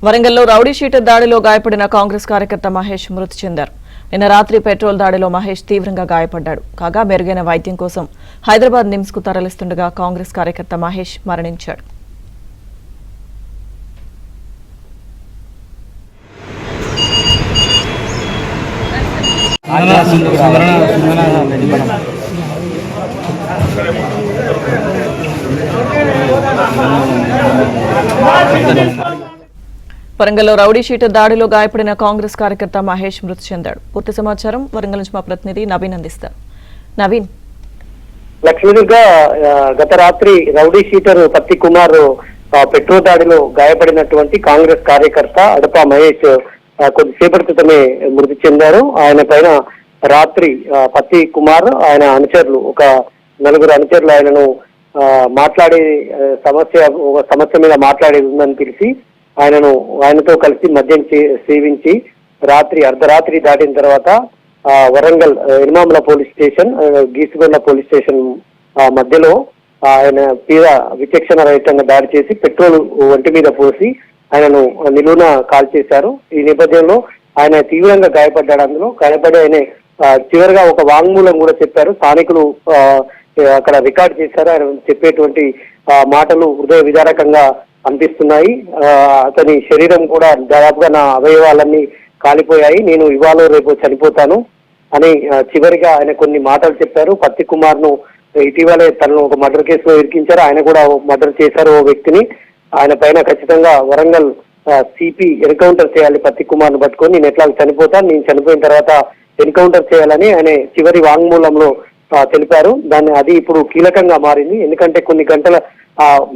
వరంగల్లో rowdy sheeter దాడిలో గాయపడిన కాంగ్రెస్ కార్యకర్త మహేష్ మృతి చెందారు. నిన్న రాత్రి పెట్రోల్ దాడిలో మహేష్ తీవ్రంగా గాయపడ్డాడు. కాగా మెరుగైన వైద్యం కోసం హైదరాబాద్ నిమ్స్ కు తరలిస్తుండగా కాంగ్రెస్ కార్యకర్త మహేష్ మరణించాడు. వరంగల్లో రౌడీ షీటర్ దాడిలో గాయపడిన కాంగ్రెస్ కార్యకర్త మహేష్ మృతి చెందాడు. పూర్తి సమాచారం వరంగల్ నుంచి మా ప్రతినిధి నవీన్ అందిస్తారు. నవీన్, లక్ష్మీదుర్గ గత రాత్రి రౌడీ షీటర్ పత్తి కుమార్ పెట్రోల్ దాడిలో గాయపడినటువంటి కాంగ్రెస్ కార్యకర్త అడప మహేష్ కొద్దిసేపటి క్రితమే మృతి చెందారు. ఆయన పైన రాత్రి పత్తి కుమార్ ఆయన అనుచరులు ఒక నలుగురు అనుచరులు ఆయనను మాట్లాడే సమస్య మీద మాట్లాడేది ఉందని తెలిసి ఆయనతో కలిసి మద్యం సేవించి అర్ధరాత్రి దాటిన తర్వాత Warangal Ermamula police station, Geesugonda police station మధ్యలో ఆయన మీద విచక్షణ రహితంగా దాడి చేసి పెట్రోల్ ఒంటి మీద పోసి ఆయనను నిలువున కాల్చేశారు. ఈ నేపథ్యంలో ఆయన తీవ్రంగా గాయపడ్డాడు. అందులో గాయపడి ఆయన చివరిగా ఒక వాంగ్మూలం కూడా చెప్పారు. స్థానికులు అక్కడ రికార్డ్ చేశారు. ఆయన చెప్పేటువంటి మాటలు హృదయ విదారకంగా అనిపిస్తున్నాయి. అతని శరీరం కూడా దాదాపుగా నా అవయవాలన్నీ కాలిపోయాయి, నేను ఇవాళ రేపు చనిపోతాను అని చివరిగా ఆయన కొన్ని మాటలు చెప్పారు. పత్తి కుమార్ ను ఇటీవలే తనను ఒక మర్డర్ కేసులో ఇరికించారు. ఆయన కూడా మర్డర్ చేశారు ఓ వ్యక్తిని. ఆయన పైన ఖచ్చితంగా వరంగల్ సిపి ఎన్కౌంటర్ చేయాలి, పత్తి కుమార్ ను పట్టుకొని నేను ఎట్లా చనిపోతాను, నేను చనిపోయిన తర్వాత ఎన్కౌంటర్ చేయాలని ఆయన చివరి వాంగ్మూలంలో తెలిపారు. అది ఇప్పుడు కీలకంగా మారింది. ఎందుకంటే కొన్ని గంటల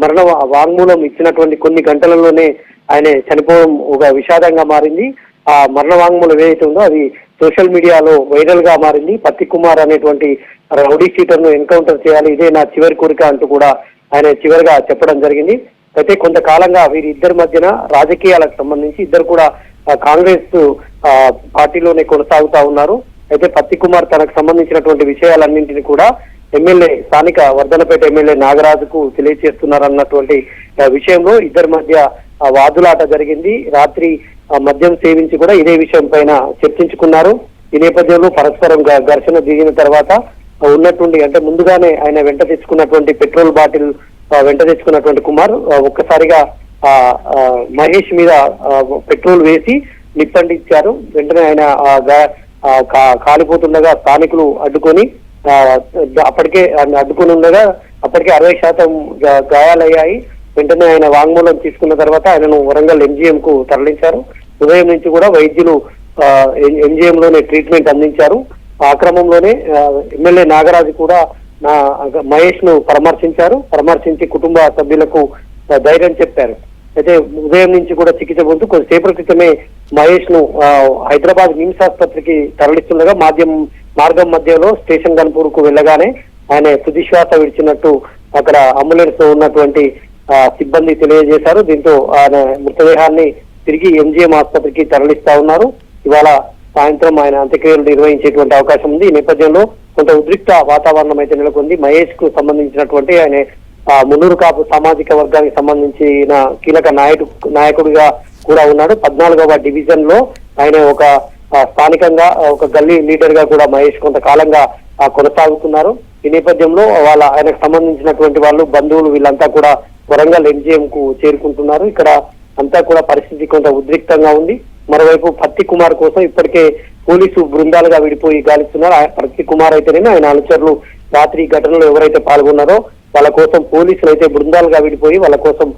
మరణ వాంగ్మూలం ఇచ్చినటువంటి కొన్ని గంటలలోనే ఆయన చనిపోవడం ఒక విషాదంగా మారింది. ఆ మరణ వాంగ్మూలం ఏదైతే ఉందో అది సోషల్ మీడియాలో వైరల్ గా మారింది. పత్తి కుమార్ అనేటువంటి రౌడీ షీటర్ ను ఎన్కౌంటర్ చేయాలి, ఇదే నా చివరి కోరిక అంటూ కూడా ఆయన చివరిగా చెప్పడం జరిగింది. అయితే కొంతకాలంగా వీరిద్దరి మధ్యన రాజకీయాలకు సంబంధించి ఇద్దరు కూడా కాంగ్రెస్ పార్టీలోనే కొనసాగుతా ఉన్నారు. అయితే పత్తి కుమార్ తనకు సంబంధించినటువంటి విషయాలన్నింటినీ కూడా స్థానిక వర్ధనపేట ఎమ్మెల్యే నాగరాజుకు తెలియజేస్తున్నారన్నటువంటి విషయంలో ఇద్దరి మధ్య వాదులాట జరిగింది. రాత్రి మద్యం సేవించి కూడా ఇదే విషయం పైన చర్చించుకున్నారు. ఈ నేపథ్యంలో పరస్పరం ఘర్షణ దిగిన తర్వాత ఉన్నటువంటి అంటే ముందుగానే ఆయన వెంట తెచ్చుకున్నటువంటి పెట్రోల్ బాటిల్ వెంట తెచ్చుకున్నటువంటి కుమార్ ఒక్కసారిగా మహేష్ మీద పెట్రోల్ వేసి నిప్పండించారు. వెంటనే ఆయన కాలిపోతుండగా స్థానికులు అడ్డుకొని అప్పటికే ఉండగా అప్పటికే 60% గాయాలయ్యాయి. వెంటనే ఆయన వాంగ్మూలం తీసుకున్న తర్వాత ఆయనను వరంగల్ ఎంజీఎం కు తరలించారు. ఉదయం నుంచి కూడా వైద్యులు ఎంజీఎం లోనే ట్రీట్మెంట్ అందించారు. ఆ క్రమంలోనే ఎమ్మెల్యే నాగరాజు కూడా మహేష్ ను పరామర్శించి కుటుంబ సభ్యులకు ధైర్యం చెప్పారు. అయితే ఉదయం నుంచి కూడా చికిత్స పొందుతూ కొద్దిసేపటి క్రితమే మహేష్ ను హైదరాబాద్ నిమ్స్ ఆసుపత్రికి తరలిస్తుండగా మార్గం మధ్యలో స్టేషన్ గన్పూర్ కు వెళ్ళగానే ఆయన తుదిశ్వాస విడిచినట్టు అక్కడ అంబులెన్స్ లో ఉన్నటువంటి సిబ్బంది తెలియజేశారు. దీంతో ఆయన మృతదేహాన్ని తిరిగి ఎంజీఎం ఆసుపత్రికి తరలిస్తా ఉన్నారు. ఇవాళ సాయంత్రం ఆయన అంత్యక్రియలు నిర్వహించేటువంటి అవకాశం ఉంది. ఈ నేపథ్యంలో కొంత ఉద్రిక్త వాతావరణం అయితే నెలకొంది. మహేష్ కు సంబంధించినటువంటి ఆయన మున్నూరు కాపు సామాజిక వర్గానికి సంబంధించిన కీలక నాయకుడిగా కూడా ఉన్నాడు. 14వ డివిజన్ లో ఆయన ఒక స్థానికంగా ఒక గల్లీ లీడర్ గా కూడా మహేష్ కొంతకాలంగా కొనసాగుతున్నారు. ఈ నేపథ్యంలో ఆయనకు సంబంధించినటువంటి వాళ్ళు బంధువులు వీళ్ళంతా కూడా వరంగల్ ఎంజీఎం కు చేరుకుంటున్నారు. ఇక్కడ అంతా కూడా పరిస్థితి కొంత ఉద్రిక్తంగా ఉంది. మరోవైపు పత్తి కుమార్ కోసం ఇప్పటికే పోలీసు బృందాలుగా విడిపోయి గాలిస్తున్నారు. పత్తి కుమార్ అయితేనేమో ఆయన అనుచరులు రాత్రి ఘటనలో ఎవరైతే పాల్గొన్నారో వాళ్ళ కోసం పోలీసులు అయితే బృందాలుగా విడిపోయి వాళ్ళ కోసం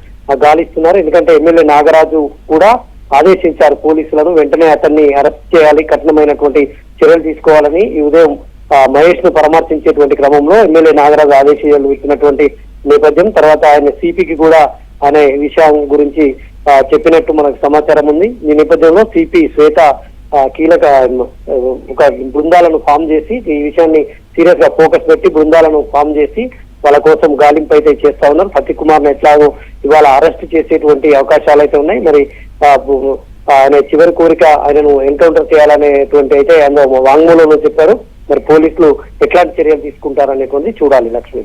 గాలిస్తున్నారు. ఎందుకంటే ఎమ్మెల్యే నాగరాజు కూడా ఆదేశించారు పోలీసులను వెంటనే అతన్ని అరెస్ట్ చేయాలి, కఠినమైనటువంటి చర్యలు తీసుకోవాలని. ఈ ఉదయం మహేష్ ను పరామర్శించేటువంటి క్రమంలో ఎమ్మెల్యే నాగరాజు ఆదేశాలు ఇచ్చినటువంటి నేపథ్యం. తర్వాత ఆయన సిపికి కూడా అనే విషయం గురించి చెప్పినట్టు మనకు సమాచారం ఉంది. ఈ నేపథ్యంలో సిపి శ్వేత కీలక ఒక బృందాలను ఫామ్ చేసి ఈ విషయాన్ని సీరియస్ గా ఫోకస్ పెట్టి బృందాలను ఫామ్ చేసి వాళ్ళ కోసం గాలింపు అయితే చేస్తా ఉన్నారు. పత్తి కుమార్ ను ఎట్లాగో ఇవాళ అరెస్ట్ చేసేటువంటి అవకాశాలు అయితే ఉన్నాయి. మరి ఆయన చివరి కోరిక ఆయనను ఎన్కౌంటర్ చేయాలనేటువంటి అయితే ఆయన వాంగ్మూలంలో చెప్పారు. మరి పోలీసులు ఎట్లాంటి చర్యలు తీసుకుంటారనేటువంటి చూడాలి. లక్ష్మీ.